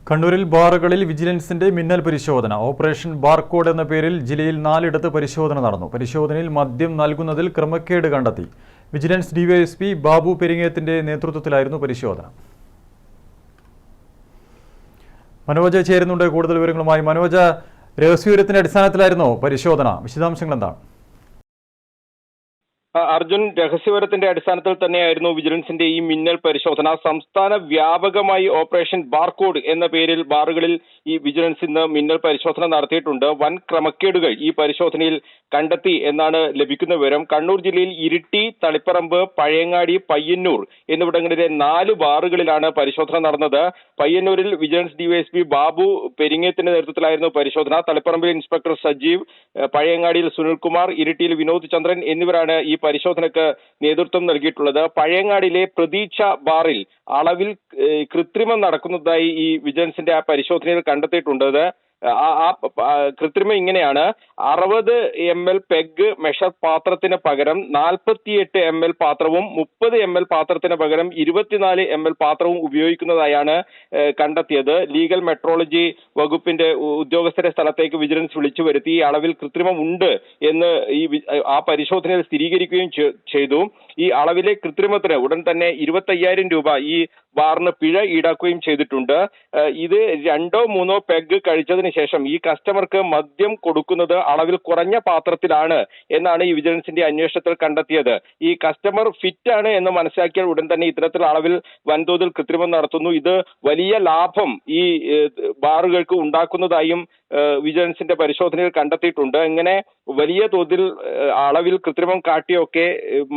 കണ്ണൂരിൽ ബാറുകളിൽ വിജിലൻസിന്റെ മിന്നൽ പരിശോധന. ഓപ്പറേഷൻ ബാർകോഡ് എന്ന പേരിൽ ജില്ലയിൽ 4 പരിശോധന നടന്നു. പരിശോധനയിൽ മദ്യം നൽകുന്നതിൽ ക്രമക്കേട് കണ്ടെത്തി. വിജിലൻസ് ഡിവൈഎസ്പി ബാബു പെരിങ്ങേത്തിന്റെ നേതൃത്വത്തിലായിരുന്നു പരിശോധന. മനോജ ചേരുന്നുണ്ട് കൂടുതൽ വിവരങ്ങളുമായി. മനോജ, രഹസ്യവിവരത്തിന്റെ അടിസ്ഥാനത്തിലായിരുന്നോ പരിശോധന? വിശദാംശങ്ങൾ എന്താണ്? അർജുൻ, രഹസ്യവിവരത്തിന്റെ അടിസ്ഥാനത്തിൽ തന്നെയായിരുന്നു വിജിലൻസിന്റെ ഈ മിന്നൽ പരിശോധന. സംസ്ഥാന വ്യാപകമായി ഓപ്പറേഷൻ ബാർകോഡ് എന്ന പേരിൽ ബാറുകളിൽ ഈ വിജിലൻസ് ഇന്ന് മിന്നൽ പരിശോധന നടത്തിയിട്ടുണ്ട്. വൻ ക്രമക്കേടുകൾ ഈ പരിശോധനയിൽ കണ്ടെത്തി എന്നാണ് ലഭിക്കുന്ന വിവരം. കണ്ണൂർ ജില്ലയിൽ ഇരിട്ടി, തളിപ്പറമ്പ്, പഴയങ്ങാടി, പയ്യന്നൂർ എന്നിവിടങ്ങളിലെ 4 ബാറുകളിലാണ് പരിശോധന നടന്നത്. പയ്യന്നൂരിൽ വിജിലൻസ് ഡിവൈഎസ്പി ബാബു പെരിങ്ങേത്തിന്റെ നേതൃത്വത്തിലായിരുന്നു പരിശോധന. തളിപ്പറമ്പിൽ ഇൻസ്പെക്ടർ സജീവ്, പഴയങ്ങാടിയിൽ സുനിൽകുമാർ, ഇരിട്ടിയിൽ വിനോദ് ചന്ദ്രൻ എന്നിവരാണ് ഈ പരിശോധനയ്ക്ക് നേതൃത്വം നൽകിയിട്ടുള്ളത്. പഴയങ്ങാടിയിലെ പ്രതീക്ഷ ബാറിൽ അളവിൽ കൃത്രിമം നടക്കുന്നതായി ഈ വിജിലൻസിന്റെ ആ പരിശോധനയിൽ കണ്ടെത്തിയിട്ടുണ്ട്. കൃത്രിമം ഇങ്ങനെയാണ്: 60 ml പെഗ് മെഷർ പാത്രത്തിന് പകരം 48 ml പാത്രവും 30 ml പാത്രത്തിന് പകരം 24 ml പാത്രവും ഉപയോഗിക്കുന്നതായാണ് കണ്ടെത്തിയത്. ലീഗൽ മെട്രോളജി വകുപ്പിന്റെ ഉദ്യോഗസ്ഥരെ സ്ഥലത്തേക്ക് വിജിലൻസ് വിളിച്ചു വരുത്തി. ഈ അളവിൽ കൃത്രിമം ഉണ്ട് എന്ന് ആ പരിശോധനയിൽ സ്ഥിരീകരിക്കുകയും ചെയ്തു. ഈ അളവിലെ കൃത്രിമത്തിന് ഉടൻ തന്നെ 25,000 രൂപ ഈ ബാറിന് പിഴ ഈടാക്കുകയും ചെയ്തിട്ടുണ്ട്. ഇത് 2-3 പെഗ് കഴിച്ചതിന് ശേഷം ഈ കസ്റ്റമർക്ക് മദ്യം കൊടുക്കുന്നത് അളവിൽ കുറഞ്ഞ പാത്രത്തിലാണ് എന്നാണ് ഈ വിജിലൻസിന്റെ അന്വേഷണത്തിൽ കണ്ടെത്തിയത്. ഈ കസ്റ്റമർ ഫിറ്റ് ആണ് എന്ന് മനസ്സിലാക്കിയാൽ ഉടൻ തന്നെ ഇത്തരത്തിൽ അളവിൽ വൻതോതിൽ കൃത്രിമം നടത്തുന്നു. ഇത് വലിയ ലാഭം ഈ ബാറുകൾക്ക് ഉണ്ടാക്കുന്നതായും വിജിലൻസിന്റെ പരിശോധനയിൽ കണ്ടെത്തിയിട്ടുണ്ട്. ഇങ്ങനെ വലിയ തോതിൽ അളവിൽ കൃത്രിമം കാട്ടിയൊക്കെ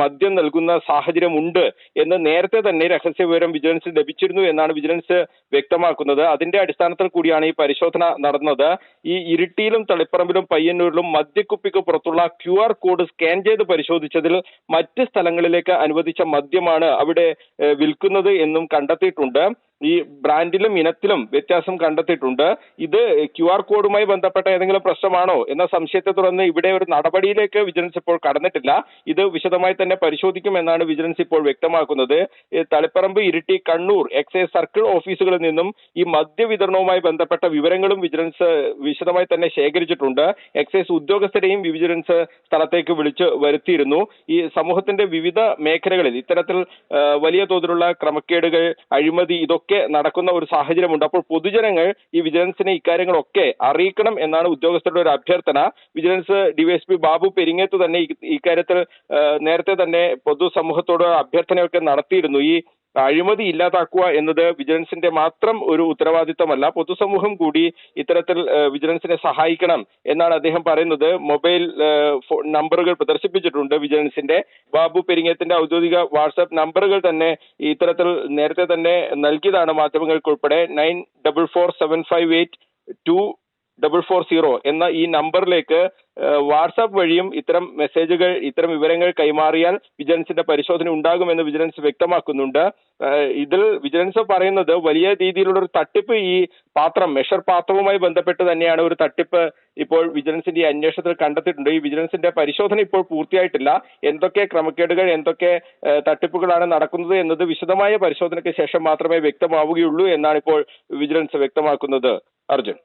മദ്യം നൽകുന്ന സാഹചര്യമുണ്ട് എന്ന് നേരത്തെ തന്നെ രഹസ്യ വിവരം വിജിലൻസിന് ലഭിച്ചിരുന്നു എന്നാണ് വിജിലൻസ് വ്യക്തമാക്കുന്നത്. അതിന്റെ അടിസ്ഥാനത്തിൽ കൂടിയാണ് ഈ പരിശോധന നടന്നത്. ഈ ഇരിട്ടിയിലും തളിപ്പറമ്പിലും പയ്യന്നൂരിലും മദ്യക്കുപ്പിക്ക് പുറത്തുള്ള QR കോഡ് സ്കാൻ ചെയ്ത് പരിശോധിച്ചതിൽ മറ്റ് സ്ഥലങ്ങളിലേക്ക് അനുവദിച്ച മദ്യമാണ് അവിടെ വിൽക്കുന്നത് എന്നും കണ്ടെത്തിയിട്ടുണ്ട്. ഈ ബ്രാൻഡിലും ഇനത്തിലും വ്യത്യാസം കണ്ടെത്തിയിട്ടുണ്ട്. ഇത് QR കോഡുമായി ബന്ധപ്പെട്ട ഏതെങ്കിലും പ്രശ്നമാണോ എന്ന സംശയത്തെ തുടർന്ന് ഇവിടെ ഒരു നടപടിയിലേക്ക് വിജിലൻസ് ഇപ്പോൾ കടന്നിട്ടില്ല. ഇത് വിശദമായി തന്നെ പരിശോധിക്കുമെന്നാണ് വിജിലൻസ് ഇപ്പോൾ വ്യക്തമാക്കുന്നത്. തളിപ്പറമ്പ്, ഇരിട്ടി, കണ്ണൂർ എക്സൈസ് സർക്കിൾ ഓഫീസുകളിൽ നിന്നും ഈ മദ്യവിതരണവുമായി ബന്ധപ്പെട്ട വിവരങ്ങളും വിജിലൻസ് വിശദമായി തന്നെ ശേഖരിച്ചിട്ടുണ്ട്. എക്സൈസ് ഉദ്യോഗസ്ഥരെയും വിജിലൻസ് സ്ഥലത്തേക്ക് വിളിച്ചു വരുത്തിയിരുന്നു. ഈ സമൂഹത്തിന്റെ വിവിധ മേഖലകളിൽ ഇത്തരത്തിൽ വലിയ തോതിലുള്ള ക്രമക്കേടുകൾ, അഴിമതി ഇതൊക്കെ നടക്കുന്ന ഒരു സാഹചര്യമുണ്ട്. അപ്പോൾ പൊതുജനങ്ങൾ ഈ വിജിലൻസിനെ ഇക്കാര്യങ്ങളൊക്കെ അറിയിക്കണം എന്നാണ് ഉദ്യോഗസ്ഥരുടെ ഒരു അഭ്യർത്ഥന. വിജിലൻസ് ഡിവൈഎസ്പി ബാബു പെരിങ്ങേത്ത് തന്നെ ഇക്കാര്യത്തിൽ നേരത്തെ തന്നെ പൊതുസമൂഹത്തോട് അഭ്യർത്ഥനയൊക്കെ നടത്തിയിരുന്നു. ഈ അഴിമതി ഇല്ലാതാക്കുക എന്നത് വിജിലൻസിന്റെ മാത്രം ഒരു ഉത്തരവാദിത്തമല്ല, പൊതുസമൂഹം കൂടി ഇത്തരത്തിൽ വിജിലൻസിനെ സഹായിക്കണം എന്നാണ് അദ്ദേഹം പറയുന്നത്. മൊബൈൽ നമ്പറുകൾ പ്രദർശിപ്പിച്ചിട്ടുണ്ട് വിജിലൻസിന്റെ. ബാബു പെരിങ്ങേത്തിന്റെ ഔദ്യോഗിക വാട്സാപ്പ് നമ്പറുകൾ തന്നെ ഇത്തരത്തിൽ നേരത്തെ തന്നെ നൽകിയതാണ് മാധ്യമങ്ങൾക്ക് ഉൾപ്പെടെ. 9475824440 എന്ന ഈ നമ്പറിലേക്ക് വാട്സാപ്പ് വഴിയും ഇത്തരം മെസ്സേജുകൾ, ഇത്തരം വിവരങ്ങൾ കൈമാറിയാൽ വിജിലൻസിന്റെ പരിശോധന ഉണ്ടാകുമെന്ന് വിജിലൻസ് വ്യക്തമാക്കുന്നുണ്ട്. ഇതിൽ വിജിലൻസ് പറയുന്നത് വലിയ രീതിയിലുള്ള ഒരു തട്ടിപ്പ് ഈ മെഷർ പാത്രവുമായി ബന്ധപ്പെട്ട് തന്നെയാണ് ഒരു തട്ടിപ്പ് ഇപ്പോൾ വിജിലൻസിന്റെ ഈ അന്വേഷണത്തിൽ കണ്ടെത്തിയിട്ടുണ്ട്. ഈ വിജിലൻസിന്റെ പരിശോധന ഇപ്പോൾ പൂർത്തിയായിട്ടില്ല. എന്തൊക്കെ ക്രമക്കേടുകൾ, എന്തൊക്കെ തട്ടിപ്പുകളാണ് നടക്കുന്നത് എന്നത് വിശദമായ പരിശോധനയ്ക്ക് ശേഷം മാത്രമേ വ്യക്തമാവുകയുള്ളൂ എന്നാണ് ഇപ്പോൾ വിജിലൻസ് വ്യക്തമാക്കുന്നത്. അർജുൻ.